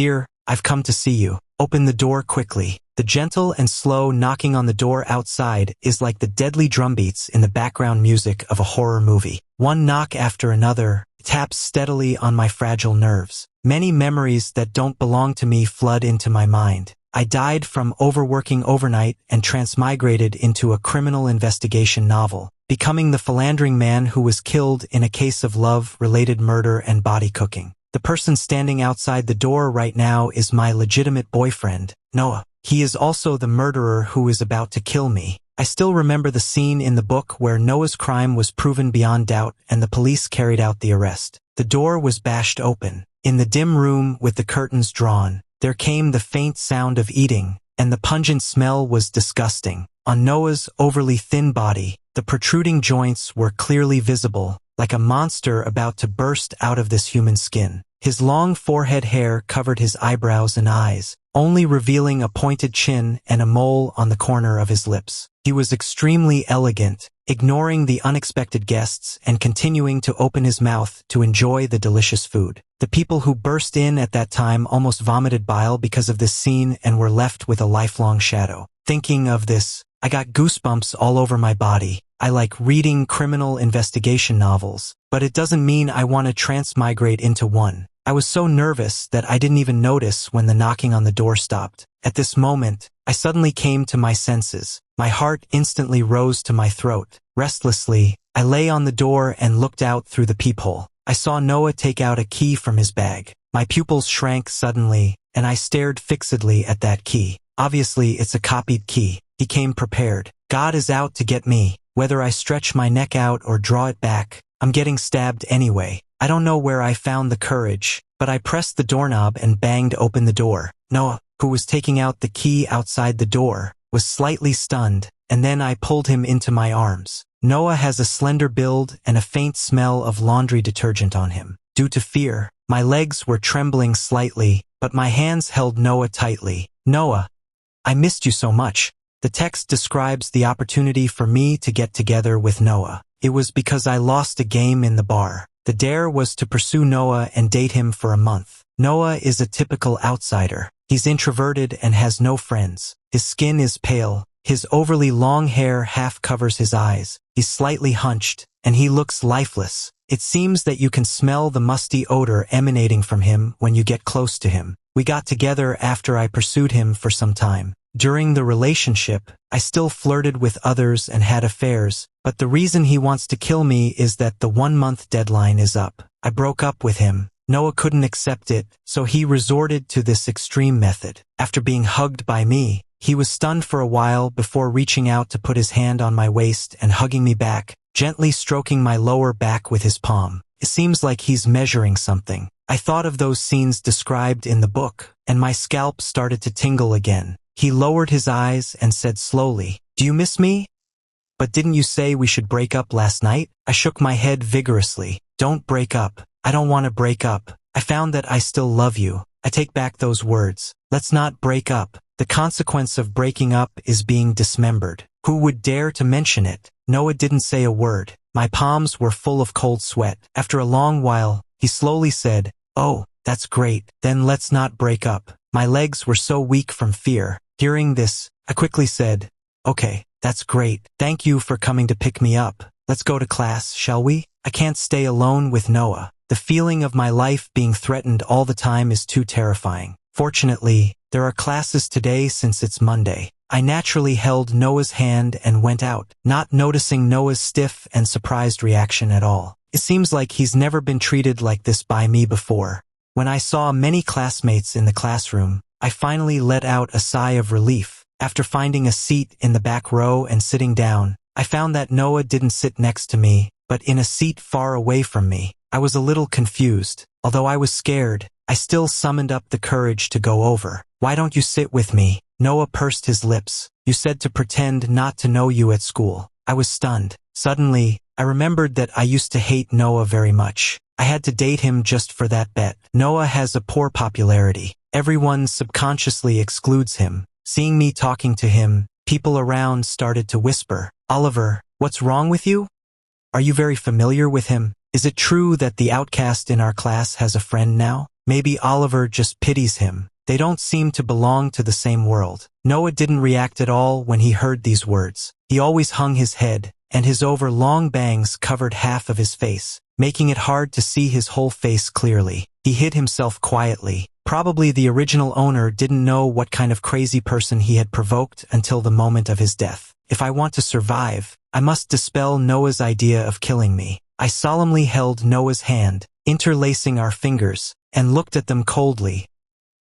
Dear, I've come to see you. Open the door quickly. The gentle and slow knocking on the door outside is like the deadly drumbeats in the background music of a horror movie. One knock after another taps steadily on my fragile nerves. Many memories that don't belong to me flood into my mind. I died from overworking overnight and transmigrated into a criminal investigation novel, becoming the philandering man who was killed in a case of love-related murder and body cooking. The person standing outside the door right now is my legitimate boyfriend, Noah. He is also the murderer who is about to kill me. I still remember the scene in the book where Noah's crime was proven beyond doubt and the police carried out the arrest. The door was bashed open. In the dim room with the curtains drawn, there came the faint sound of eating, and the pungent smell was disgusting. On Noah's overly thin body, the protruding joints were clearly visible, like a monster about to burst out of this human skin. His long forehead hair covered his eyebrows and eyes, only revealing a pointed chin and a mole on the corner of his lips. He was extremely elegant, ignoring the unexpected guests and continuing to open his mouth to enjoy the delicious food. The people who burst in at that time almost vomited bile because of this scene and were left with a lifelong shadow. Thinking of this, I got goosebumps all over my body. I like reading criminal investigation novels, but it doesn't mean I want to transmigrate into one. I was so nervous that I didn't even notice when the knocking on the door stopped. At this moment, I suddenly came to my senses. My heart instantly rose to my throat. Restlessly, I lay on the door and looked out through the peephole. I saw Noah take out a key from his bag. My pupils shrank suddenly, and I stared fixedly at that key. Obviously, it's a copied key. He came prepared. God is out to get me. Whether I stretch my neck out or draw it back, I'm getting stabbed anyway. I don't know where I found the courage, but I pressed the doorknob and banged open the door. Noah, who was taking out the key outside the door, was slightly stunned, and then I pulled him into my arms. Noah has a slender build and a faint smell of laundry detergent on him. Due to fear, my legs were trembling slightly, but my hands held Noah tightly. Noah, I missed you so much. The text describes the opportunity for me to get together with Noah. It was because I lost a game in the bar. The dare was to pursue Noah and date him for a month. Noah is a typical outsider. He's introverted and has no friends. His skin is pale. His overly long hair half covers his eyes. He's slightly hunched, and he looks lifeless. It seems that you can smell the musty odor emanating from him when you get close to him. We got together after I pursued him for some time. During the relationship, I still flirted with others and had affairs, but the reason he wants to kill me is that the 1-month deadline is up. I broke up with him. Noah couldn't accept it, so he resorted to this extreme method. After being hugged by me, he was stunned for a while before reaching out to put his hand on my waist and hugging me back, gently stroking my lower back with his palm. It seems like he's measuring something. I thought of those scenes described in the book, and my scalp started to tingle again. He lowered his eyes and said slowly, "Do you miss me? But didn't you say we should break up last night?" I shook my head vigorously. "Don't break up. I don't want to break up. I found that I still love you. I take back those words. Let's not break up. The consequence of breaking up is being dismembered." Who would dare to mention it? Noah didn't say a word. My palms were full of cold sweat. After a long while, he slowly said, "Oh, that's great. Then let's not break up." My legs were so weak from fear. Hearing this, I quickly said, "Okay, that's great. Thank you for coming to pick me up. Let's go to class, shall we? I can't stay alone with Noah. The feeling of my life being threatened all the time is too terrifying. Fortunately, there are classes today since it's Monday." I naturally held Noah's hand and went out, not noticing Noah's stiff and surprised reaction at all. It seems like he's never been treated like this by me before. When I saw many classmates in the classroom, I finally let out a sigh of relief. After finding a seat in the back row and sitting down, I found that Noah didn't sit next to me, but in a seat far away from me. I was a little confused. Although I was scared, I still summoned up the courage to go over. "Why don't you sit with me?" Noah pursed his lips. "You said to pretend not to know you at school." I was stunned. Suddenly, I remembered that I used to hate Noah very much. I had to date him just for that bet. Noah has a poor popularity. Everyone subconsciously excludes him. Seeing me talking to him, people around started to whisper, "Oliver, what's wrong with you? Are you very familiar with him? Is it true that the outcast in our class has a friend now?" maybe Oliver just pities him. They don't seem to belong to the same world. Noah didn't react at all when he heard these words. He always hung his head, and his long bangs covered half of his face, making it hard to see his whole face clearly. He hid himself quietly. Probably the original owner didn't know what kind of crazy person he had provoked until the moment of his death. If I want to survive, I must dispel Noah's idea of killing me. I solemnly held Noah's hand, interlacing our fingers, and looked at them coldly.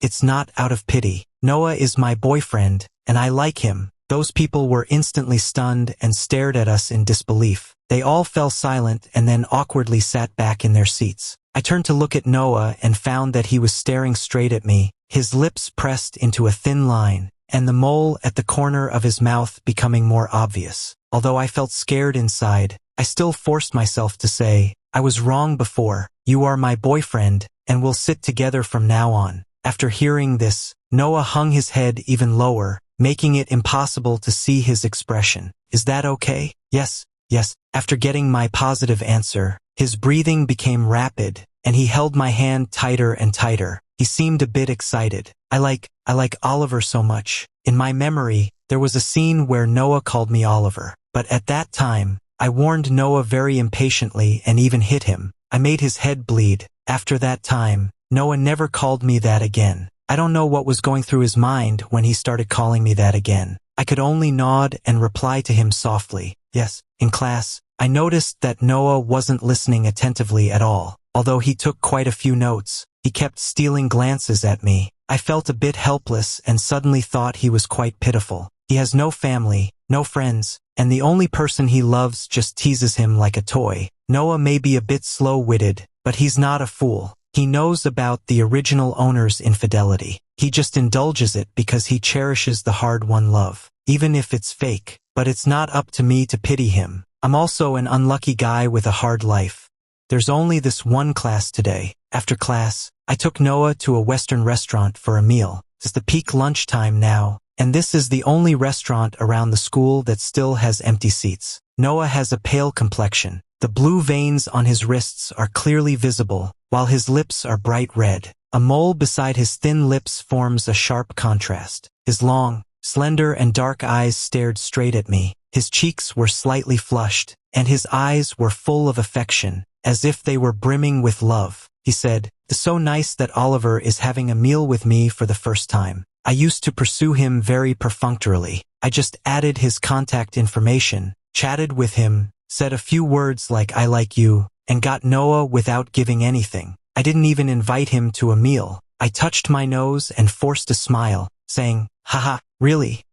It's not out of pity. Noah is my boyfriend, and I like him. Those people were instantly stunned and stared at us in disbelief. They all fell silent and then awkwardly sat back in their seats. I turned to look at Noah and found that he was staring straight at me, his lips pressed into a thin line, and the mole at the corner of his mouth becoming more obvious. Although I felt scared inside, I still forced myself to say, I was wrong before. You are my boyfriend, and we'll sit together from now on. After hearing this, Noah hung his head even lower, making it impossible to see his expression. Is that okay? Yes, yes. After getting my positive answer, his breathing became rapid, and he held my hand tighter and tighter. He seemed a bit excited. I like Oliver so much. In my memory, there was a scene where Noah called me Oliver. But at that time, I warned Noah very impatiently and even hit him. I made his head bleed. After that time, Noah never called me that again. I don't know what was going through his mind when he started calling me that again. I could only nod and reply to him softly. Yes. In class, I noticed that Noah wasn't listening attentively at all. Although he took quite a few notes, he kept stealing glances at me. I felt a bit helpless and suddenly thought he was quite pitiful. He has no family, no friends, and the only person he loves just teases him like a toy. Noah may be a bit slow-witted, but he's not a fool. He knows about the original owner's infidelity. He just indulges it because he cherishes the hard-won love, even if it's fake. But it's not up to me to pity him. I'm also an unlucky guy with a hard life. There's only this one class today. After class, I took Noah to a Western restaurant for a meal. It's the peak lunchtime now, and this is the only restaurant around the school that still has empty seats. Noah has a pale complexion. The blue veins on his wrists are clearly visible, while his lips are bright red. A mole beside his thin lips forms a sharp contrast. His long, slender and dark eyes stared straight at me. His cheeks were slightly flushed, and his eyes were full of affection, as if they were brimming with love. He said, "It's so nice that Oliver is having a meal with me for the first time. I used to pursue him very perfunctorily. I just added his contact information, chatted with him, said a few words like I like you, and got Noah without giving anything. I didn't even invite him to a meal. I touched my nose and forced a smile, saying, haha, really?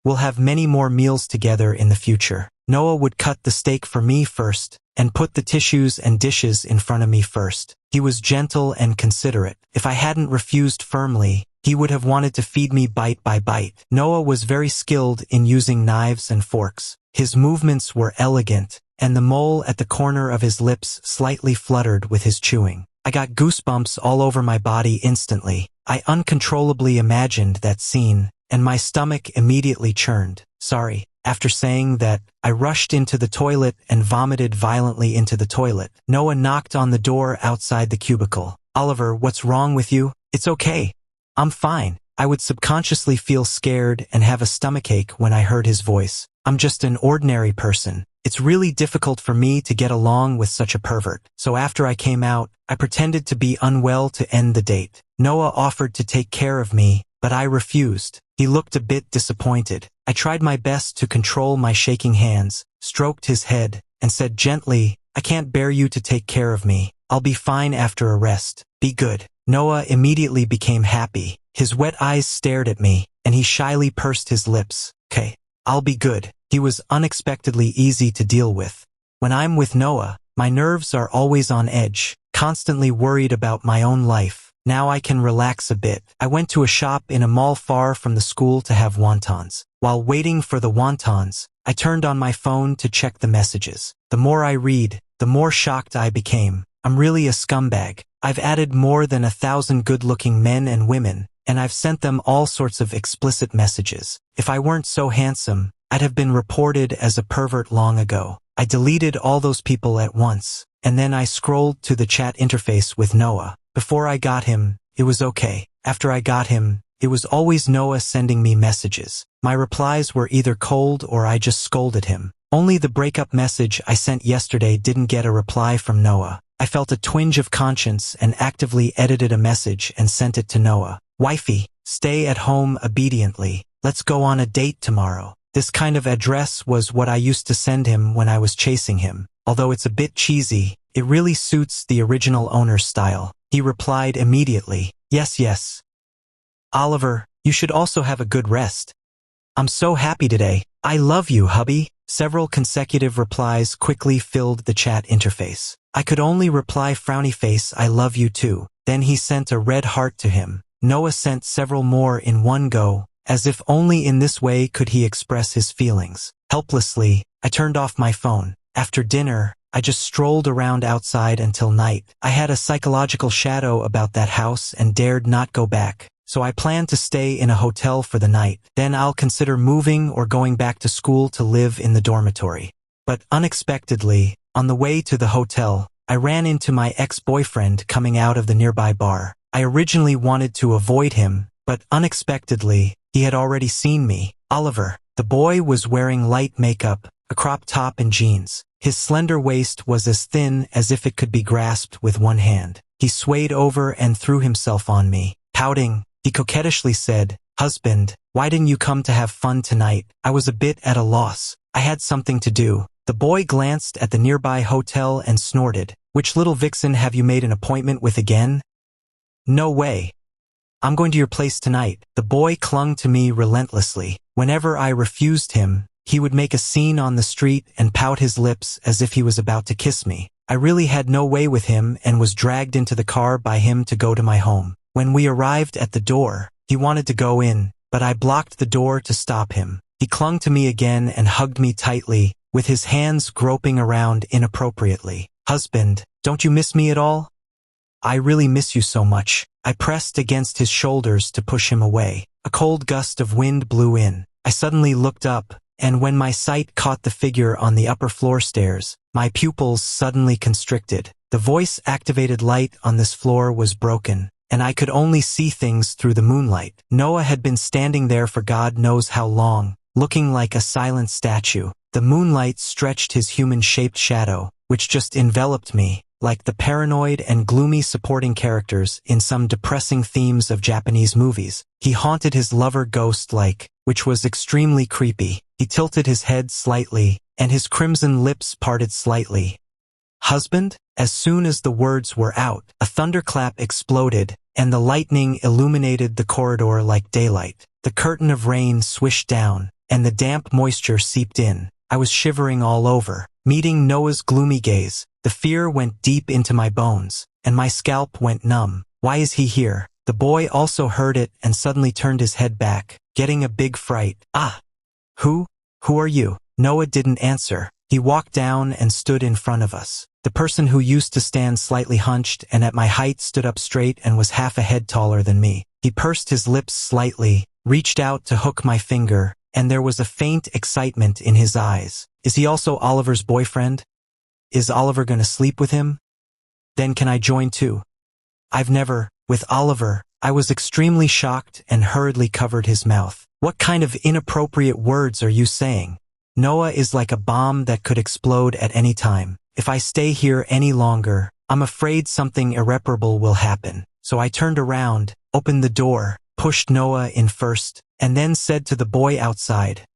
We'll have many more meals together in the future." Noah would cut the steak for me first, and put the tissues and dishes in front of me first. He was gentle and considerate. If I hadn't refused firmly, he would have wanted to feed me bite by bite. Noah was very skilled in using knives and forks. His movements were elegant, and the mole at the corner of his lips slightly fluttered with his chewing. I got goosebumps all over my body instantly. I uncontrollably imagined that scene, and my stomach immediately churned. Sorry. After saying that, I rushed into the toilet and vomited violently into the toilet. Noah knocked on the door outside the cubicle. "Oliver, what's wrong with you?" "It's okay. I'm fine." I would subconsciously feel scared and have a stomachache when I heard his voice. "I'm just an ordinary person. It's really difficult for me to get along with such a pervert." So after I came out, I pretended to be unwell to end the date. Noah offered to take care of me, but I refused. He looked a bit disappointed. I tried my best to control my shaking hands, stroked his head, and said gently, "I can't bear you to take care of me. I'll be fine after a rest. Be good." Noah immediately became happy. His wet eyes stared at me, and he shyly pursed his lips. "Okay, I'll be good." He was unexpectedly easy to deal with. When I'm with Noah, my nerves are always on edge, constantly worried about my own life. Now I can relax a bit. I went to a shop in a mall far from the school to have wontons. While waiting for the wontons, I turned on my phone to check the messages. The more I read, the more shocked I became. I'm really a scumbag. I've added more than 1,000 good-looking men and women, and I've sent them all sorts of explicit messages. If I weren't so handsome, I'd have been reported as a pervert long ago. I deleted all those people at once, and then I scrolled to the chat interface with Noah. Before I got him, it was okay. After I got him, it was always Noah sending me messages. My replies were either cold or I just scolded him. Only the breakup message I sent yesterday didn't get a reply from Noah. I felt a twinge of conscience and actively edited a message and sent it to Noah. Wifey, stay at home obediently. Let's go on a date tomorrow. This kind of address was what I used to send him when I was chasing him. Although it's a bit cheesy, it really suits the original owner's style. He replied immediately, yes. Oliver, you should also have a good rest. I'm so happy today. I love you, hubby. Several consecutive replies quickly filled the chat interface. I could only reply frowny face, I love you too. Then he sent a red heart to him. Noah sent several more in one go, as if only in this way could he express his feelings. Helplessly, I turned off my phone. After dinner, I just strolled around outside until night. I had a psychological shadow about that house and dared not go back. So I planned to stay in a hotel for the night. Then I'll consider moving or going back to school to live in the dormitory. But unexpectedly, on the way to the hotel, I ran into my ex-boyfriend coming out of the nearby bar. I originally wanted to avoid him, but unexpectedly, he had already seen me. Oliver, the boy was wearing light makeup, a crop top and jeans. His slender waist was as thin as if it could be grasped with one hand. He swayed over and threw himself on me. Pouting, he coquettishly said, "Husband, why didn't you come to have fun tonight?" I was a bit at a loss. I had something to do. The boy glanced at the nearby hotel and snorted. "Which little vixen have you made an appointment with again?" "No way. I'm going to your place tonight." The boy clung to me relentlessly. Whenever I refused him, he would make a scene on the street and pout his lips as if he was about to kiss me. I really had no way with him and was dragged into the car by him to go to my home. When we arrived at the door, he wanted to go in, but I blocked the door to stop him. He clung to me again and hugged me tightly, with his hands groping around inappropriately. "Husband, don't you miss me at all?" "I really miss you so much." I pressed against his shoulders to push him away. A cold gust of wind blew in. I suddenly looked up, and when my sight caught the figure on the upper floor stairs, my pupils suddenly constricted. The voice-activated light on this floor was broken, and I could only see things through the moonlight. Noah had been standing there for God knows how long, looking like a silent statue. The moonlight stretched his human-shaped shadow, which just enveloped me, like the paranoid and gloomy supporting characters in some depressing themes of Japanese movies. He haunted his lover ghost-like, which was extremely creepy. He tilted his head slightly, and his crimson lips parted slightly. "Husband?" As soon as the words were out, a thunderclap exploded, and the lightning illuminated the corridor like daylight. The curtain of rain swished down, and the damp moisture seeped in. I was shivering all over. Meeting Noah's gloomy gaze, the fear went deep into my bones, and my scalp went numb. "Why is he here?" The boy also heard it and suddenly turned his head back, getting a big fright. "Ah! Who are you?" Noah didn't answer. He walked down and stood in front of us. The person who used to stand slightly hunched and at my height stood up straight and was half a head taller than me. He pursed his lips slightly, reached out to hook my finger, and there was a faint excitement in his eyes. "Is he also Oliver's boyfriend? Is Oliver gonna sleep with him? Then can I join too?" "I've never, with Oliver." I was extremely shocked and hurriedly covered his mouth. "What kind of inappropriate words are you saying? Noah is like a bomb that could explode at any time. If I stay here any longer, I'm afraid something irreparable will happen." So I turned around, opened the door, pushed Noah in first, and then said to the boy outside,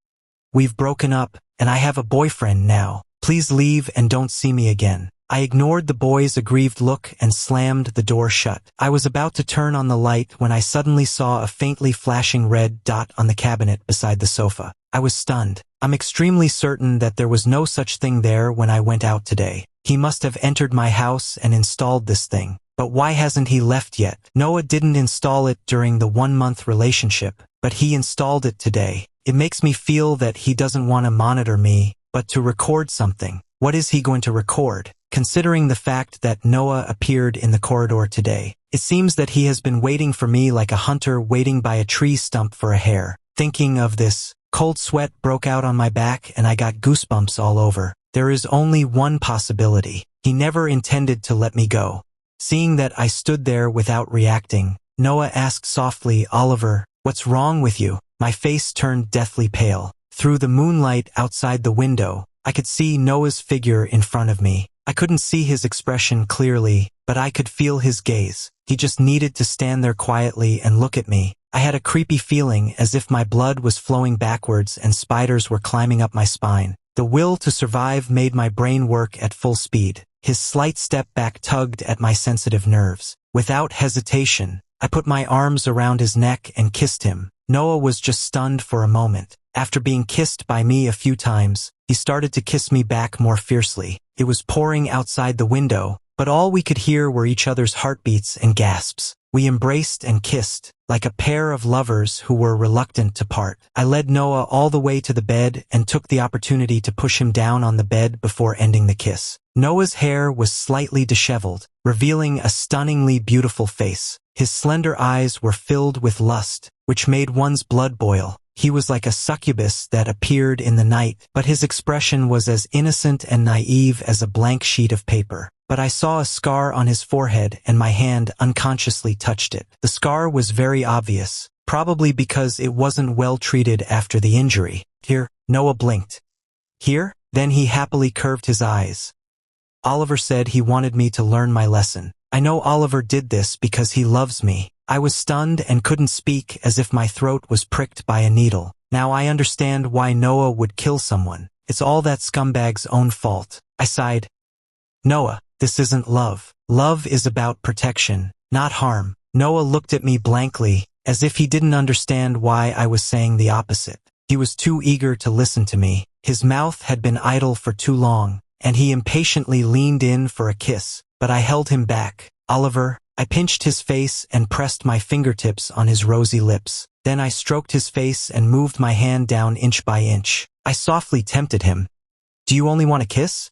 "We've broken up, and I have a boyfriend now. Please leave and don't see me again." I ignored the boy's aggrieved look and slammed the door shut. I was about to turn on the light when I suddenly saw a faintly flashing red dot on the cabinet beside the sofa. I was stunned. I'm extremely certain that there was no such thing there when I went out today. He must have entered my house and installed this thing. But why hasn't he left yet? Noah didn't install it during the 1-month relationship, but he installed it today. It makes me feel that he doesn't want to monitor me, but to record something. What is he going to record? Considering the fact that Noah appeared in the corridor today, it seems that he has been waiting for me like a hunter waiting by a tree stump for a hare. Thinking of this, cold sweat broke out on my back and I got goosebumps all over. There is only one possibility. He never intended to let me go. Seeing that I stood there without reacting, Noah asked softly, "Oliver, what's wrong with you?" My face turned deathly pale. Through the moonlight outside the window, I could see Noah's figure in front of me. I couldn't see his expression clearly, but I could feel his gaze. He just needed to stand there quietly and look at me. I had a creepy feeling as if my blood was flowing backwards and spiders were climbing up my spine. The will to survive made my brain work at full speed. His slight step back tugged at my sensitive nerves. Without hesitation, I put my arms around his neck and kissed him. Noah was just stunned for a moment. After being kissed by me a few times, he started to kiss me back more fiercely. It was pouring outside the window, but all we could hear were each other's heartbeats and gasps. We embraced and kissed, like a pair of lovers who were reluctant to part. I led Noah all the way to the bed and took the opportunity to push him down on the bed before ending the kiss. Noah's hair was slightly disheveled, revealing a stunningly beautiful face. His slender eyes were filled with lust, which made one's blood boil. He was like a succubus that appeared in the night, but his expression was as innocent and naive as a blank sheet of paper. But I saw a scar on his forehead and my hand unconsciously touched it. The scar was very obvious, probably because it wasn't well treated after the injury. "Here," Noah blinked. "Here?" Then he happily curved his eyes. "Oliver said he wanted me to learn my lesson. I know Oliver did this because he loves me." I was stunned and couldn't speak, as if my throat was pricked by a needle. Now I understand why Noah would kill someone. It's all that scumbag's own fault. I sighed. "Noah, this isn't love. Love is about protection, not harm." Noah looked at me blankly, as if he didn't understand why I was saying the opposite. He was too eager to listen to me. His mouth had been idle for too long, and he impatiently leaned in for a kiss, but I held him back. "Oliver," I pinched his face and pressed my fingertips on his rosy lips. Then I stroked his face and moved my hand down inch by inch. I softly tempted him. "Do you only want a kiss?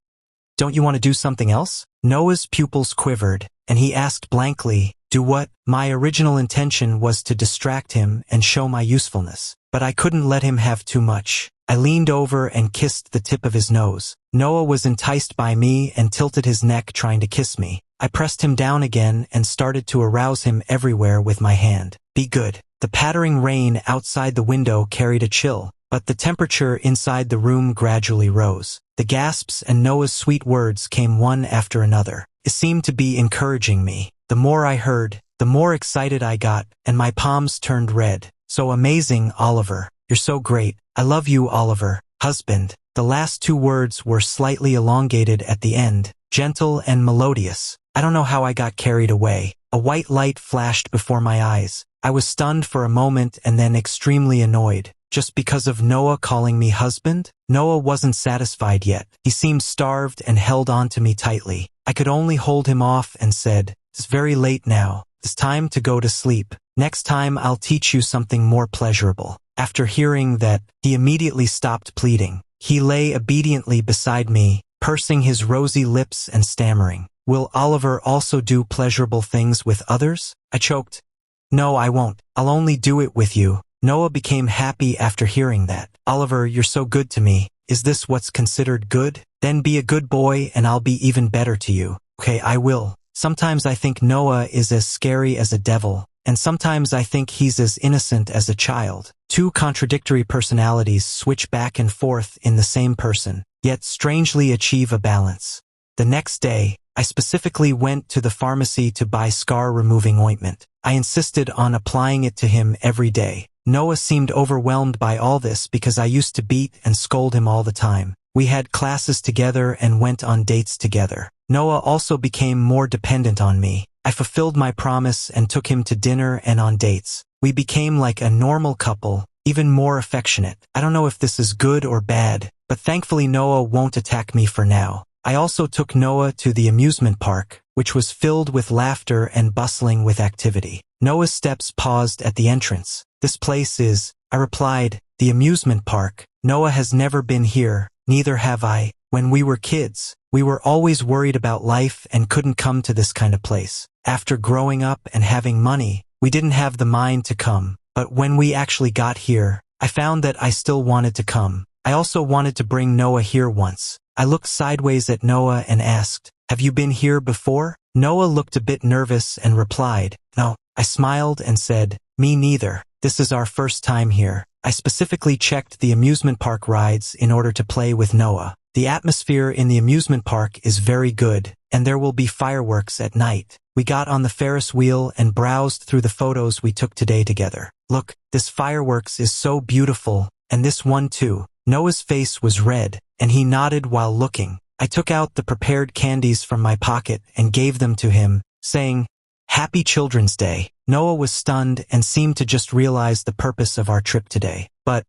Don't you want to do something else?" Noah's pupils quivered, and he asked blankly, "Do what?" My original intention was to distract him and show my usefulness, but I couldn't let him have too much. I leaned over and kissed the tip of his nose. Noah was enticed by me and tilted his neck trying to kiss me. I pressed him down again and started to arouse him everywhere with my hand. "Be good." The pattering rain outside the window carried a chill, but the temperature inside the room gradually rose. The gasps and Noah's sweet words came one after another. It seemed to be encouraging me. The more I heard, the more excited I got, and my palms turned red. "So amazing, Oliver. You're so great. I love you, Oliver. Husband." The last two words were slightly elongated at the end, gentle and melodious. I don't know how I got carried away. A white light flashed before my eyes. I was stunned for a moment and then extremely annoyed. Just because of Noah calling me husband? Noah wasn't satisfied yet. He seemed starved and held on to me tightly. I could only hold him off and said, "It's very late now. It's time to go to sleep. Next time I'll teach you something more pleasurable." After hearing that, he immediately stopped pleading. He lay obediently beside me, pursing his rosy lips and stammering, "Will Oliver also do pleasurable things with others?" I choked. "No, I won't. I'll only do it with you." Noah became happy after hearing that. "Oliver, you're so good to me. Is this what's considered good? Then be a good boy and I'll be even better to you." "Okay, I will." Sometimes I think Noah is as scary as a devil, and sometimes I think he's as innocent as a child. Two contradictory personalities switch back and forth in the same person, yet strangely achieve a balance. The next day, I specifically went to the pharmacy to buy scar-removing ointment. I insisted on applying it to him every day. Noah seemed overwhelmed by all this because I used to beat and scold him all the time. We had classes together and went on dates together. Noah also became more dependent on me. I fulfilled my promise and took him to dinner and on dates. We became like a normal couple, even more affectionate. I don't know if this is good or bad, but thankfully Noah won't attack me for now. I also took Noah to the amusement park, which was filled with laughter and bustling with activity. Noah's steps paused at the entrance. "This place is," I replied, "the amusement park. Noah has never been here, neither have I. When we were kids, we were always worried about life and couldn't come to this kind of place. After growing up and having money, we didn't have the mind to come, but when we actually got here, I found that I still wanted to come. I also wanted to bring Noah here once." I looked sideways at Noah and asked, Have you been here before? Noah looked a bit nervous and replied, no. I smiled and said, me neither. This is our first time here. I specifically checked the amusement park rides in order to play with Noah. The atmosphere in the amusement park is very good, and there will be fireworks at night. We got on the Ferris wheel and browsed through the photos we took today together. Look, this fireworks is so beautiful, and this one too. Noah's face was red, and he nodded while looking. I took out the prepared candies from my pocket and gave them to him, saying, Happy Children's Day. Noah was stunned and seemed to just realize the purpose of our trip today. But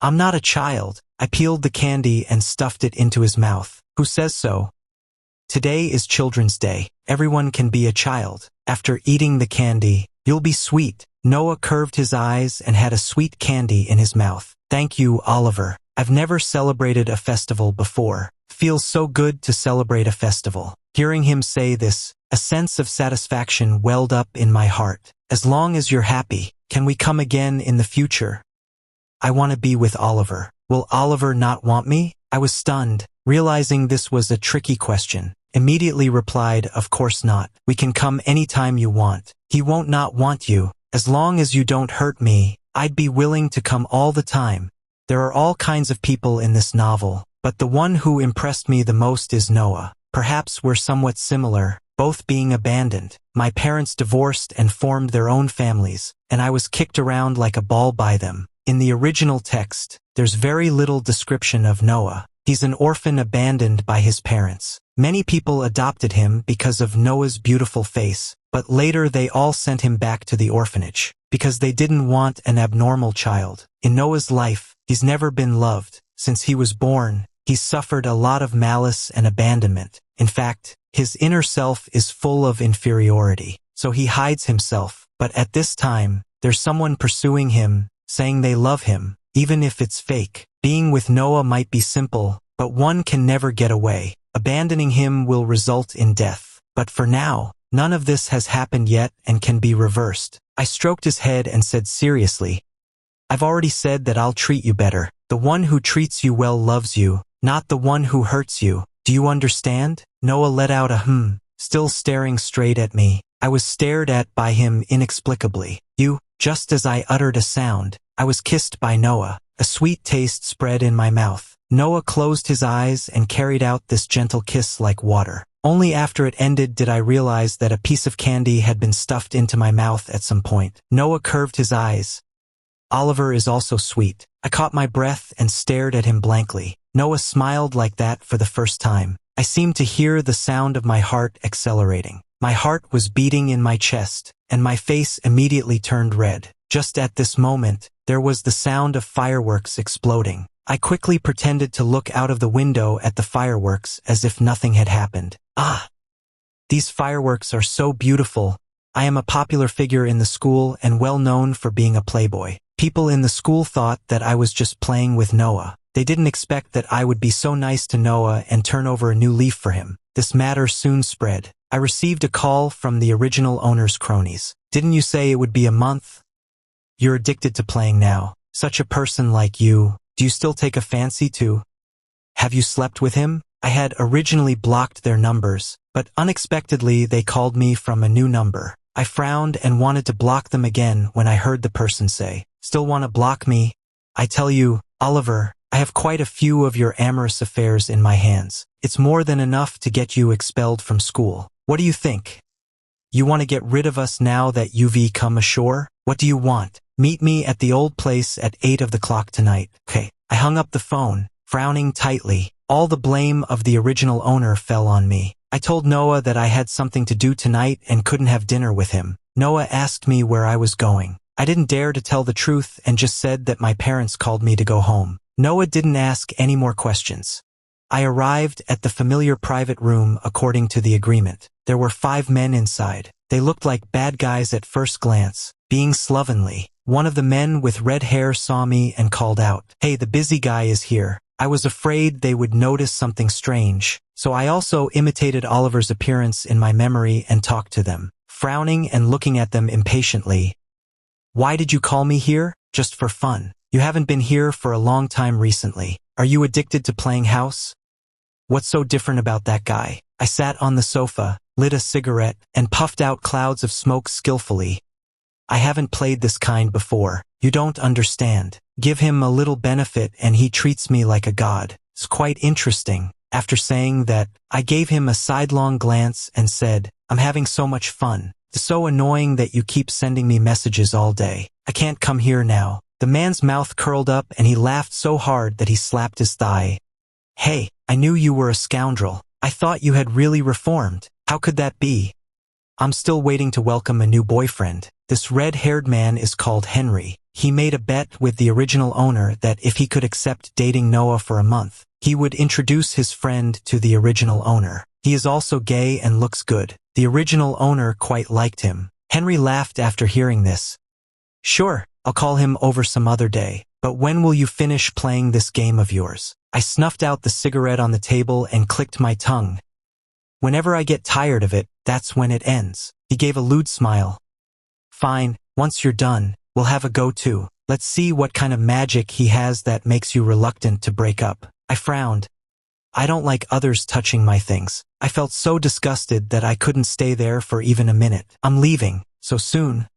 I'm not a child. I peeled the candy and stuffed it into his mouth. Who says so? Today is Children's Day. Everyone can be a child. After eating the candy, you'll be sweet. Noah curved his eyes and had a sweet candy in his mouth. Thank you, Oliver. I've never celebrated a festival before. Feels so good to celebrate a festival. Hearing him say this, a sense of satisfaction welled up in my heart. As long as you're happy, can we come again in the future? I want to be with Oliver. Will Oliver not want me? I was stunned, realizing this was a tricky question. Immediately replied, of course not. We can come anytime you want. He won't not want you. As long as you don't hurt me, I'd be willing to come all the time. There are all kinds of people in this novel, but the one who impressed me the most is Noah. Perhaps we're somewhat similar, both being abandoned. My parents divorced and formed their own families, and I was kicked around like a ball by them. In the original text, there's very little description of Noah. He's an orphan abandoned by his parents. Many people adopted him because of Noah's beautiful face, but later they all sent him back to the orphanage, because they didn't want an abnormal child. In Noah's life, he's never been loved. Since he was born, he's suffered a lot of malice and abandonment. In fact, his inner self is full of inferiority, so he hides himself. But at this time, there's someone pursuing him, saying they love him, even if it's fake. Being with Noah might be simple, but one can never get away. Abandoning him will result in death. But for now, none of this has happened yet and can be reversed. I stroked his head and said seriously, I've already said that I'll treat you better. The one who treats you well loves you, not the one who hurts you. Do you understand? Noah let out a still staring straight at me. I was stared at by him inexplicably. Just as I uttered a sound, I was kissed by Noah. A sweet taste spread in my mouth. Noah closed his eyes and carried out this gentle kiss like water. Only after it ended did I realize that a piece of candy had been stuffed into my mouth at some point. Noah curved his eyes. Oliver is also sweet. I caught my breath and stared at him blankly. Noah smiled like that for the first time. I seemed to hear the sound of my heart accelerating. My heart was beating in my chest, and my face immediately turned red. Just at this moment, there was the sound of fireworks exploding. I quickly pretended to look out of the window at the fireworks as if nothing had happened. These fireworks are so beautiful. I am a popular figure in the school and well known for being a playboy. People in the school thought that I was just playing with Noah. They didn't expect that I would be so nice to Noah and turn over a new leaf for him. This matter soon spread. I received a call from the original owner's cronies. Didn't you say it would be a month? You're addicted to playing now. Such a person like you. Do you still take a fancy to? Have you slept with him? I had originally blocked their numbers, but unexpectedly they called me from a new number. I frowned and wanted to block them again when I heard the person say, Still want to block me? I tell you, Oliver, I have quite a few of your amorous affairs in my hands. It's more than enough to get you expelled from school. What do you think? You want to get rid of us now that you've come ashore? What do you want? Meet me at the old place at 8 of the clock tonight. Okay. I hung up the phone, frowning tightly. All the blame of the original owner fell on me. I told Noah that I had something to do tonight and couldn't have dinner with him. Noah asked me where I was going. I didn't dare to tell the truth and just said that my parents called me to go home. Noah didn't ask any more questions. I arrived at the familiar private room according to the agreement. There were 5 men inside. They looked like bad guys at first glance, being slovenly. One of the men with red hair saw me and called out, Hey, the busy guy is here. I was afraid they would notice something strange, so I also imitated Oliver's appearance in my memory and talked to them, frowning and looking at them impatiently. Why did you call me here? Just for fun. You haven't been here for a long time recently. Are you addicted to playing house? What's so different about that guy? I sat on the sofa, lit a cigarette, and puffed out clouds of smoke skillfully. I haven't played this kind before. You don't understand. Give him a little benefit and he treats me like a god. It's quite interesting. After saying that, I gave him a sidelong glance and said, I'm having so much fun. It's so annoying that you keep sending me messages all day. I can't come here now. The man's mouth curled up and he laughed so hard that he slapped his thigh. Hey, I knew you were a scoundrel. I thought you had really reformed. How could that be? I'm still waiting to welcome a new boyfriend. This red-haired man is called Henry. He made a bet with the original owner that if he could accept dating Noah for a month, he would introduce his friend to the original owner. He is also gay and looks good. The original owner quite liked him. Henry laughed after hearing this. Sure, I'll call him over some other day, but when will you finish playing this game of yours? I snuffed out the cigarette on the table and clicked my tongue. Whenever I get tired of it, that's when it ends. He gave a lewd smile. Fine, once you're done, we'll have a go too. Let's see what kind of magic he has that makes you reluctant to break up. I frowned. I don't like others touching my things. I felt so disgusted that I couldn't stay there for even a minute. I'm leaving, so soon.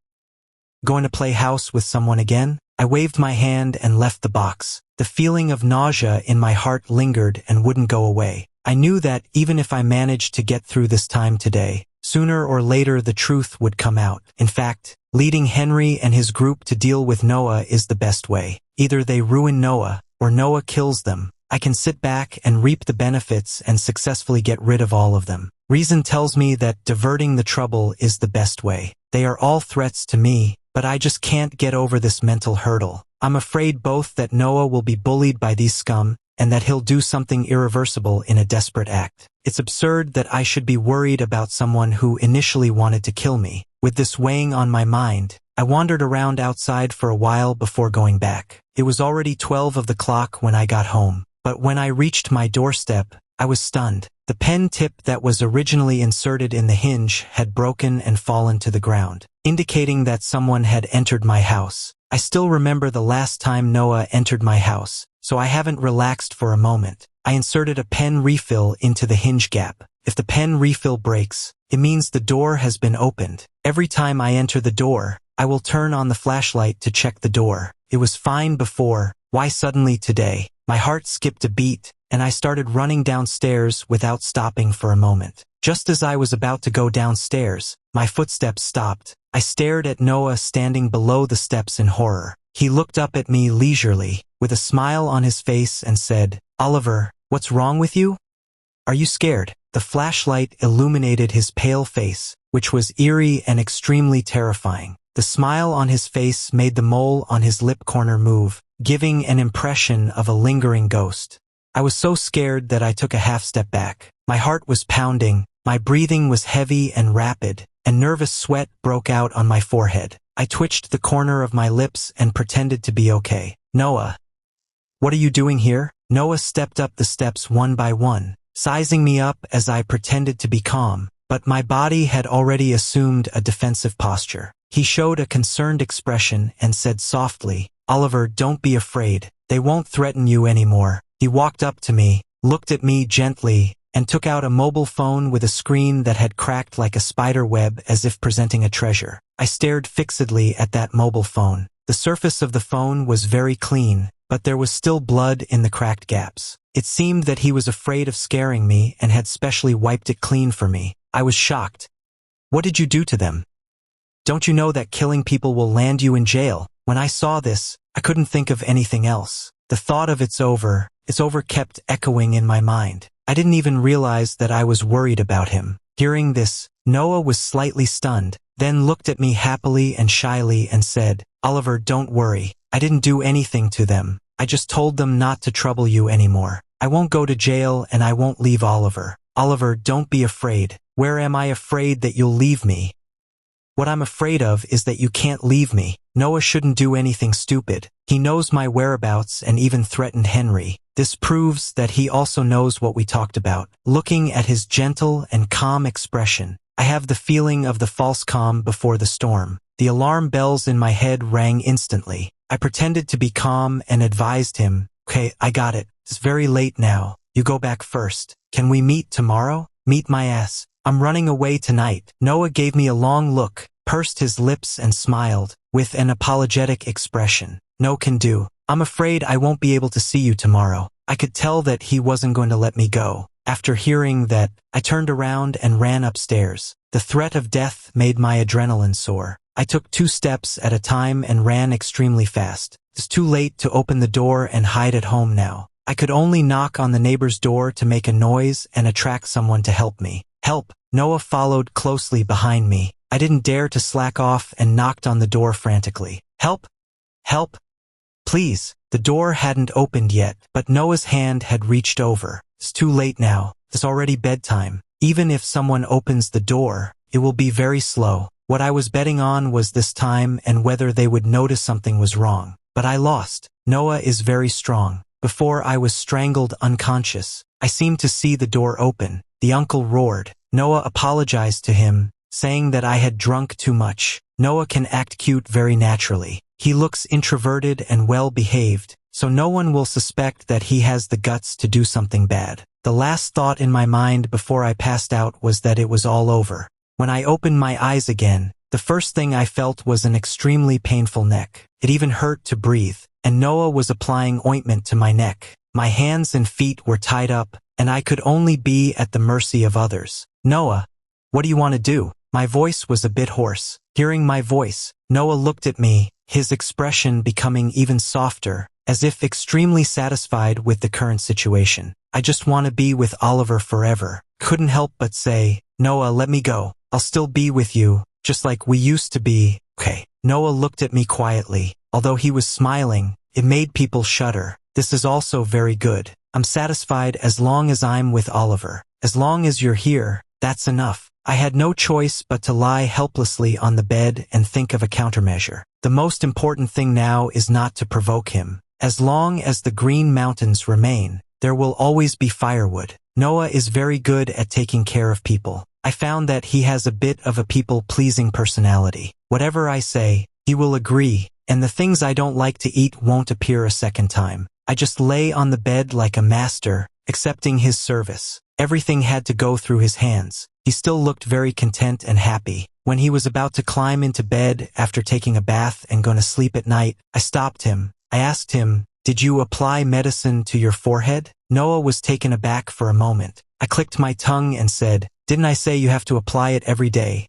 Going to play house with someone again? I waved my hand and left the box. The feeling of nausea in my heart lingered and wouldn't go away. I knew that even if I managed to get through this time today, sooner or later the truth would come out. In fact, leading Henry and his group to deal with Noah is the best way. Either they ruin Noah, or Noah kills them. I can sit back and reap the benefits and successfully get rid of all of them. Reason tells me that diverting the trouble is the best way. They are all threats to me, but I just can't get over this mental hurdle. I'm afraid both that Noah will be bullied by these scum, and that he'll do something irreversible in a desperate act. It's absurd that I should be worried about someone who initially wanted to kill me. With this weighing on my mind, I wandered around outside for a while before going back. It was already 12 of the clock when I got home, but when I reached my doorstep, I was stunned. The pen tip that was originally inserted in the hinge had broken and fallen to the ground, indicating that someone had entered my house. I still remember the last time Noah entered my house, so I haven't relaxed for a moment. I inserted a pen refill into the hinge gap. If the pen refill breaks, it means the door has been opened. Every time I enter the door, I will turn on the flashlight to check the door. It was fine before. Why suddenly today? My heart skipped a beat, and I started running downstairs without stopping for a moment. Just as I was about to go downstairs, my footsteps stopped. I stared at Noah standing below the steps in horror. He looked up at me leisurely, with a smile on his face and said, "Oliver, what's wrong with you? Are you scared?" The flashlight illuminated his pale face, which was eerie and extremely terrifying. The smile on his face made the mole on his lip corner move, giving an impression of a lingering ghost. I was so scared that I took a half step back. My heart was pounding, my breathing was heavy and rapid, and nervous sweat broke out on my forehead. I twitched the corner of my lips and pretended to be okay. "Noah, what are you doing here?" Noah stepped up the steps one by one, sizing me up as I pretended to be calm, but my body had already assumed a defensive posture. He showed a concerned expression and said softly, "Oliver, don't be afraid. They won't threaten you anymore." He walked up to me, looked at me gently, and took out a mobile phone with a screen that had cracked like a spider web as if presenting a treasure. I stared fixedly at that mobile phone. The surface of the phone was very clean, but there was still blood in the cracked gaps. It seemed that he was afraid of scaring me and had specially wiped it clean for me. I was shocked. "What did you do to them? Don't you know that killing people will land you in jail?" When I saw this, I couldn't think of anything else. The thought of it's over kept echoing in my mind. I didn't even realize that I was worried about him. Hearing this, Noah was slightly stunned, then looked at me happily and shyly and said, "Oliver, don't worry. I didn't do anything to them. I just told them not to trouble you anymore. I won't go to jail and I won't leave Oliver. Oliver, don't be afraid. Where am I afraid that you'll leave me? What I'm afraid of is that you can't leave me." Noah shouldn't do anything stupid. He knows my whereabouts and even threatened Henry. This proves that he also knows what we talked about. Looking at his gentle and calm expression, I have the feeling of the false calm before the storm. The alarm bells in my head rang instantly. I pretended to be calm and advised him, "Okay, I got it. It's very late now. You go back first. Can we meet tomorrow?" meet my ass. I'm running away tonight. Noah gave me a long look, pursed his lips and smiled, with an apologetic expression. No can do. I'm afraid I won't be able to see you tomorrow. I could tell that he wasn't going to let me go. After hearing that, I turned around and ran upstairs. The threat of death made my adrenaline soar. I took 2 steps at a time and ran extremely fast. It's too late to open the door and hide at home now. I could only knock on the neighbor's door to make a noise and attract someone to help me. Help! Noah followed closely behind me. I didn't dare to slack off and knocked on the door frantically. Help! Help! Please! The door hadn't opened yet, but Noah's hand had reached over. It's too late now. It's already bedtime. Even if someone opens the door, it will be very slow. What I was betting on was this time and whether they would notice something was wrong. But I lost. Noah is very strong. Before I was strangled unconscious, I seemed to see the door open. The uncle roared. Noah apologized to him, saying that I had drunk too much. Noah can act cute very naturally. He looks introverted and well-behaved, so no one will suspect that he has the guts to do something bad. The last thought in my mind before I passed out was that it was all over. When I opened my eyes again, the first thing I felt was an extremely painful neck. It even hurt to breathe, and Noah was applying ointment to my neck. My hands and feet were tied up, and I could only be at the mercy of others. Noah, what do you want to do? My voice was a bit hoarse. Hearing my voice, Noah looked at me, his expression becoming even softer, as if extremely satisfied with the current situation. I just want to be with Oliver forever. Couldn't help but say, Noah, let me go. I'll still be with you, just like we used to be. Okay. Noah looked at me quietly. Although he was smiling, it made people shudder. This is also very good. I'm satisfied as long as I'm with Oliver. As long as you're here, that's enough. I had no choice but to lie helplessly on the bed and think of a countermeasure. The most important thing now is not to provoke him. As long as the Green Mountains remain, there will always be firewood. Noah is very good at taking care of people. I found that he has a bit of a people-pleasing personality. Whatever I say, he will agree, and the things I don't like to eat won't appear a second time. I just lay on the bed like a master, accepting his service. Everything had to go through his hands. He still looked very content and happy. When he was about to climb into bed after taking a bath and going to sleep at night, I stopped him. I asked him, "Did you apply medicine to your forehead?" Noah was taken aback for a moment. I clicked my tongue and said, "Didn't I say you have to apply it every day?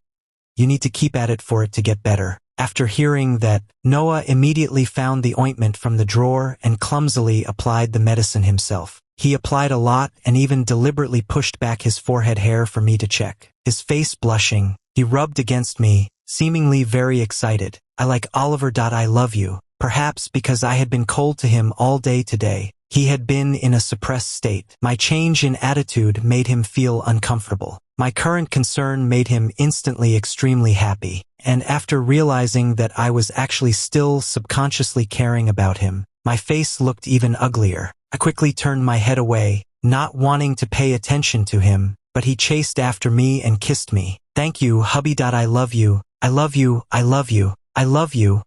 You need to keep at it for it to get better." After hearing that, Noah immediately found the ointment from the drawer and clumsily applied the medicine himself. He applied a lot and even deliberately pushed back his forehead hair for me to check. His face blushing, he rubbed against me, seemingly very excited. I like Oliver. I love you. Perhaps because I had been cold to him all day today. He had been in a suppressed state. My change in attitude made him feel uncomfortable. My current concern made him instantly extremely happy. And after realizing that I was actually still subconsciously caring about him, my face looked even uglier. I quickly turned my head away, not wanting to pay attention to him, but he chased after me and kissed me. "Thank you, hubby. I love you. I love you. I love you. I love you.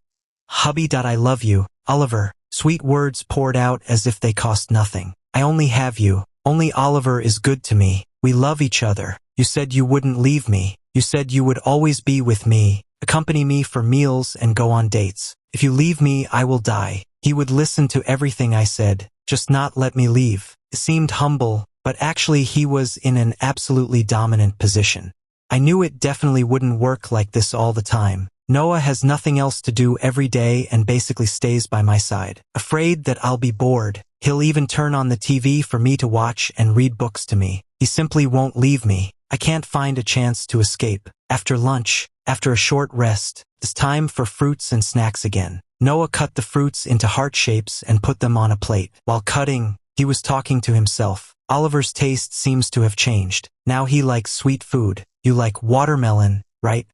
Hubby. I love you. Oliver." Sweet words poured out as if they cost nothing. "I only have you. Only Oliver is good to me. We love each other. You said you wouldn't leave me. You said you would always be with me, accompany me for meals and go on dates. If you leave me, I will die." He would listen to everything I said, just not let me leave. It seemed humble, but actually he was in an absolutely dominant position. I knew it definitely wouldn't work like this all the time. Noah has nothing else to do every day and basically stays by my side. Afraid that I'll be bored, he'll even turn on the TV for me to watch and read books to me. He simply won't leave me. I can't find a chance to escape. After lunch, after a short rest, it's time for fruits and snacks again. Noah cut the fruits into heart shapes and put them on a plate. While cutting, he was talking to himself. Oliver's taste seems to have changed. Now he likes sweet food. You like watermelon, right?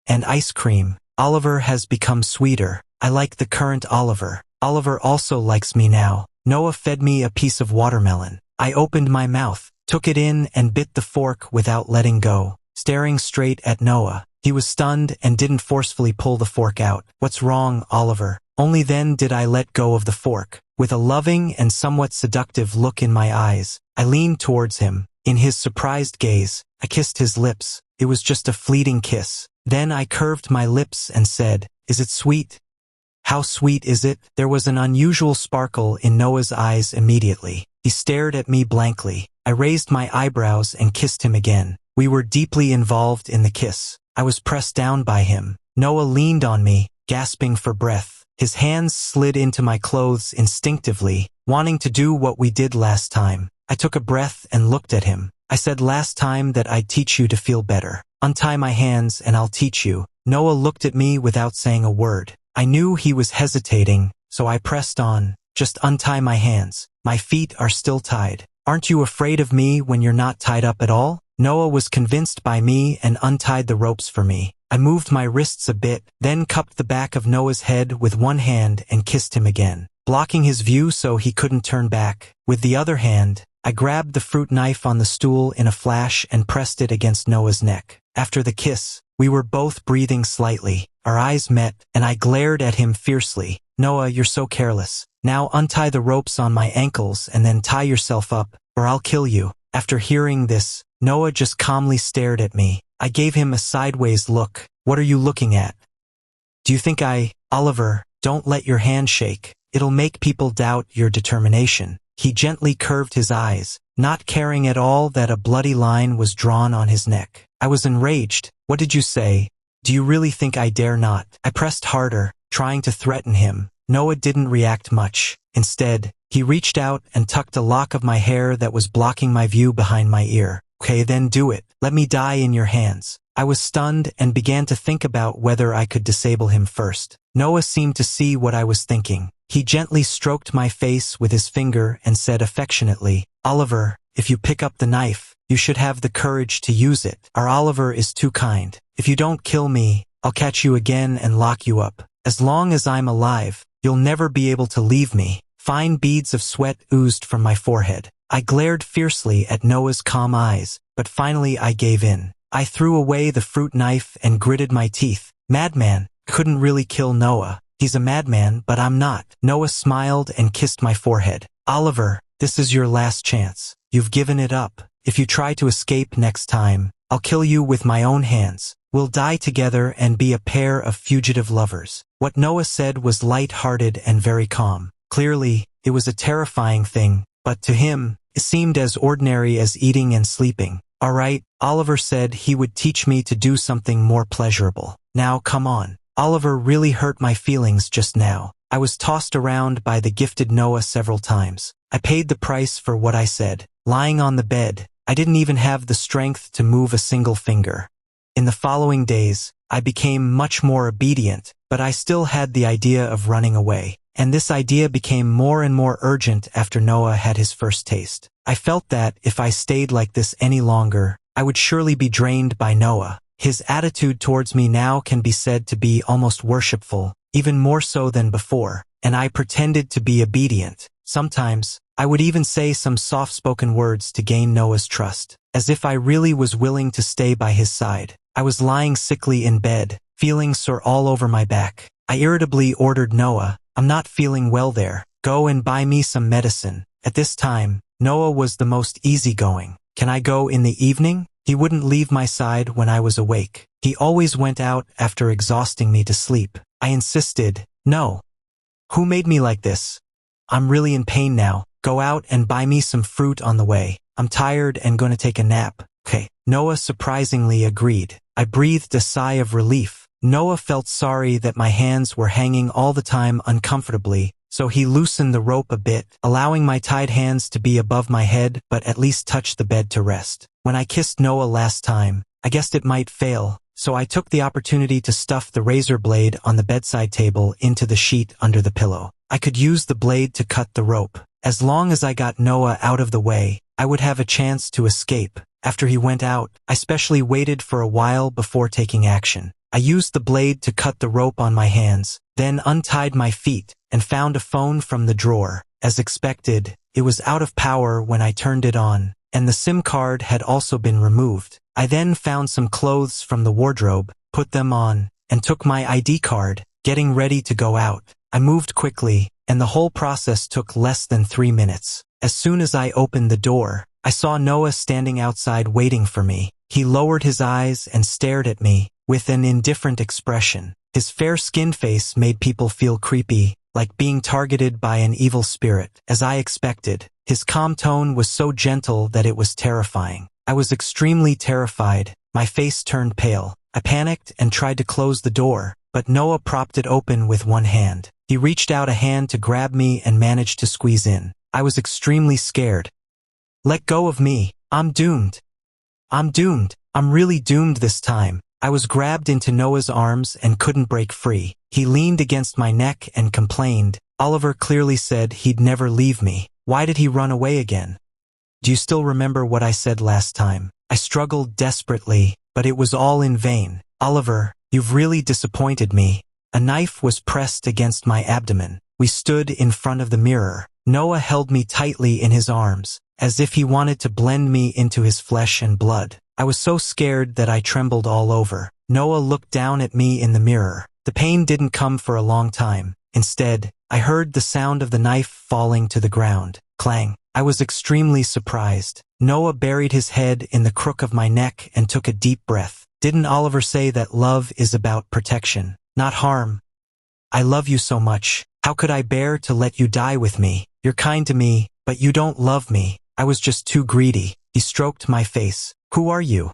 And ice cream. Oliver has become sweeter. I like the current Oliver. Oliver also likes me now. Noah fed me a piece of watermelon. I opened my mouth, took it in and bit the fork without letting go, staring straight at Noah. He was stunned and didn't forcefully pull the fork out. "What's wrong, Oliver?" Only then did I let go of the fork. With a loving and somewhat seductive look in my eyes, I leaned towards him. In his surprised gaze, I kissed his lips. It was just a fleeting kiss. Then I curved my lips and said, "Is it sweet?" "How sweet is it?" There was an unusual sparkle in Noah's eyes immediately. He stared at me blankly. I raised my eyebrows and kissed him again. We were deeply involved in the kiss. I was pressed down by him. Noah leaned on me, gasping for breath. His hands slid into my clothes instinctively, wanting to do what we did last time. I took a breath and looked at him. "I said last time that I'd teach you to feel better. Untie my hands and I'll teach you." Noah looked at me without saying a word. I knew he was hesitating, so I pressed on. "Just untie my hands. My feet are still tied." "Aren't you afraid of me when you're not tied up at all?" Noah was convinced by me and untied the ropes for me. I moved my wrists a bit, then cupped the back of Noah's head with one hand and kissed him again, blocking his view so he couldn't turn back. With the other hand, I grabbed the fruit knife on the stool in a flash and pressed it against Noah's neck. After the kiss, we were both breathing slightly. Our eyes met, and I glared at him fiercely. "Noah, you're so careless. Now untie the ropes on my ankles and then tie yourself up, or I'll kill you." After hearing this, Noah just calmly stared at me. I gave him a sideways look. "What are you looking at? Do you think Oliver, don't let your hand shake. It'll make people doubt your determination." He gently curved his eyes, not caring at all that a bloody line was drawn on his neck. I was enraged. "What did you say? Do you really think I dare not?" I pressed harder, trying to threaten him. Noah didn't react much. Instead, he reached out and tucked a lock of my hair that was blocking my view behind my ear. "Okay, then do it. Let me die in your hands." I was stunned and began to think about whether I could disable him first. Noah seemed to see what I was thinking. He gently stroked my face with his finger and said affectionately, "Oliver, if you pick up the knife, you should have the courage to use it. Our Oliver is too kind. If you don't kill me, I'll catch you again and lock you up. As long as I'm alive, you'll never be able to leave me." Fine beads of sweat oozed from my forehead. I glared fiercely at Noah's calm eyes, but finally I gave in. I threw away the fruit knife and gritted my teeth. "Madman, couldn't really kill Noah. He's a madman, but I'm not." Noah smiled and kissed my forehead. "Oliver, this is your last chance. You've given it up. If you try to escape next time, I'll kill you with my own hands. We'll die together and be a pair of fugitive lovers." What Noah said was light-hearted and very calm. Clearly, it was a terrifying thing, but to him, it seemed as ordinary as eating and sleeping. "All right," Oliver said he would teach me to do something more pleasurable. "Now come on." Oliver really hurt my feelings just now. I was tossed around by the gifted Noah several times. I paid the price for what I said. Lying on the bed, I didn't even have the strength to move a single finger. In the following days, I became much more obedient, but I still had the idea of running away. And this idea became more and more urgent after Noah had his first taste. I felt that if I stayed like this any longer, I would surely be drained by Noah. His attitude towards me now can be said to be almost worshipful, even more so than before, and I pretended to be obedient. Sometimes, I would even say some soft-spoken words to gain Noah's trust, as if I really was willing to stay by his side. I was lying sickly in bed, feeling sore all over my back. I irritably ordered Noah, "I'm not feeling well there. Go and buy me some medicine." At this time, Noah was the most easygoing. "Can I go in the evening?" He wouldn't leave my side when I was awake. He always went out after exhausting me to sleep. I insisted, "No. Who made me like this? I'm really in pain now. Go out and buy me some fruit on the way. I'm tired and gonna take a nap." "Okay." Noah surprisingly agreed. I breathed a sigh of relief. Noah felt sorry that my hands were hanging all the time uncomfortably, so he loosened the rope a bit, allowing my tied hands to be above my head but at least touch the bed to rest. When I kissed Noah last time, I guessed it might fail, so I took the opportunity to stuff the razor blade on the bedside table into the sheet under the pillow. I could use the blade to cut the rope. As long as I got Noah out of the way, I would have a chance to escape. After he went out, I specially waited for a while before taking action. I used the blade to cut the rope on my hands, then untied my feet, and found a phone from the drawer. As expected, it was out of power when I turned it on, and the SIM card had also been removed. I then found some clothes from the wardrobe, put them on, and took my ID card, getting ready to go out. I moved quickly, and the whole process took less than 3 minutes. As soon as I opened the door, I saw Noah standing outside waiting for me. He lowered his eyes and stared at me with an indifferent expression. His fair-skinned face made people feel creepy, like being targeted by an evil spirit. As I expected, his calm tone was so gentle that it was terrifying. I was extremely terrified. My face turned pale. I panicked and tried to close the door, but Noah propped it open with one hand. He reached out a hand to grab me and managed to squeeze in. I was extremely scared. "Let go of me. I'm doomed. I'm doomed. I'm really doomed this time." I was grabbed into Noah's arms and couldn't break free. He leaned against my neck and complained. Oliver clearly said he'd never leave me. Why did he run away again? Do you still remember what I said last time? I struggled desperately, but it was all in vain. Oliver, you've really disappointed me. A knife was pressed against my abdomen. We stood in front of the mirror. Noah held me tightly in his arms, as if he wanted to blend me into his flesh and blood. I was so scared that I trembled all over. Noah looked down at me in the mirror. The pain didn't come for a long time. Instead, I heard the sound of the knife falling to the ground. Clang. I was extremely surprised. Noah buried his head in the crook of my neck and took a deep breath. Didn't Oliver say that love is about protection, not harm? I love you so much. How could I bear to let you die with me? You're kind to me, but you don't love me. I was just too greedy. He stroked my face. Who are you?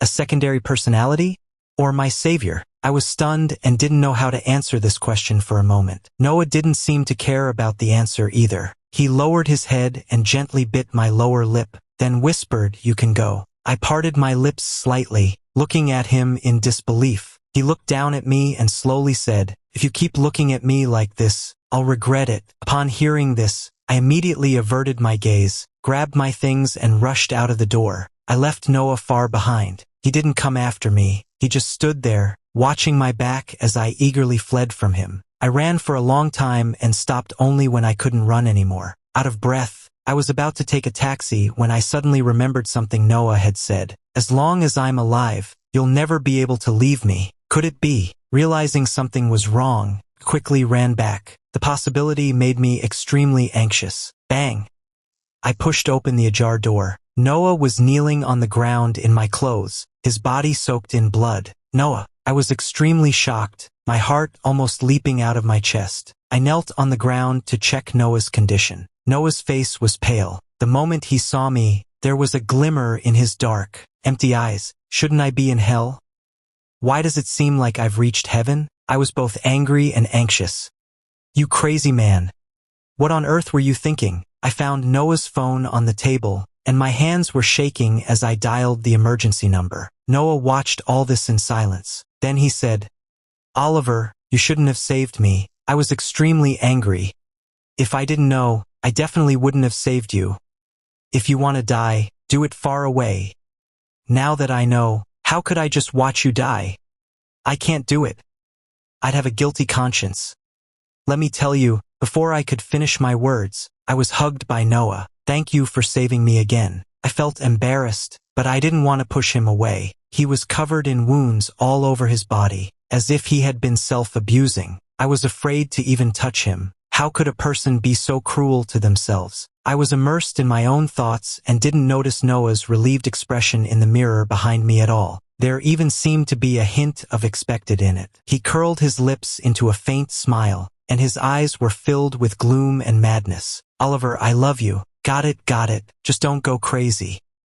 A secondary personality? Or my savior? I was stunned and didn't know how to answer this question for a moment. Noah didn't seem to care about the answer either. He lowered his head and gently bit my lower lip, then whispered, "You can go." I parted my lips slightly, looking at him in disbelief. He looked down at me and slowly said, "If you keep looking at me like this, I'll regret it." Upon hearing this, I immediately averted my gaze, grabbed my things and rushed out of the door. I left Noah far behind. He didn't come after me. He just stood there, watching my back as I eagerly fled from him. I ran for a long time and stopped only when I couldn't run anymore. Out of breath, I was about to take a taxi when I suddenly remembered something Noah had said. "As long as I'm alive, you'll never be able to leave me." Could it be? Realizing something was wrong, I quickly ran back. The possibility made me extremely anxious. Bang! I pushed open the ajar door. Noah was kneeling on the ground in my clothes, his body soaked in blood. "Noah!" I was extremely shocked, my heart almost leaping out of my chest. I knelt on the ground to check Noah's condition. Noah's face was pale. The moment he saw me, there was a glimmer in his dark, empty eyes. Shouldn't I be in hell? Why does it seem like I've reached heaven? I was both angry and anxious. "You crazy man. What on earth were you thinking?" I found Noah's phone on the table, and my hands were shaking as I dialed the emergency number. Noah watched all this in silence. Then he said, "Oliver, you shouldn't have saved me." I was extremely angry. "If I didn't know, I definitely wouldn't have saved you. If you want to die, do it far away. Now that I know, how could I just watch you die? I can't do it. I'd have a guilty conscience." Let me tell you, before I could finish my words, I was hugged by Noah. "Thank you for saving me again." I felt embarrassed, but I didn't want to push him away. He was covered in wounds all over his body, as if he had been self-abusing. I was afraid to even touch him. How could a person be so cruel to themselves? I was immersed in my own thoughts and didn't notice Noah's relieved expression in the mirror behind me at all. There even seemed to be a hint of expected in it. He curled his lips into a faint smile, and his eyes were filled with gloom and madness. "Oliver, I love you." Got it, just don't go crazy."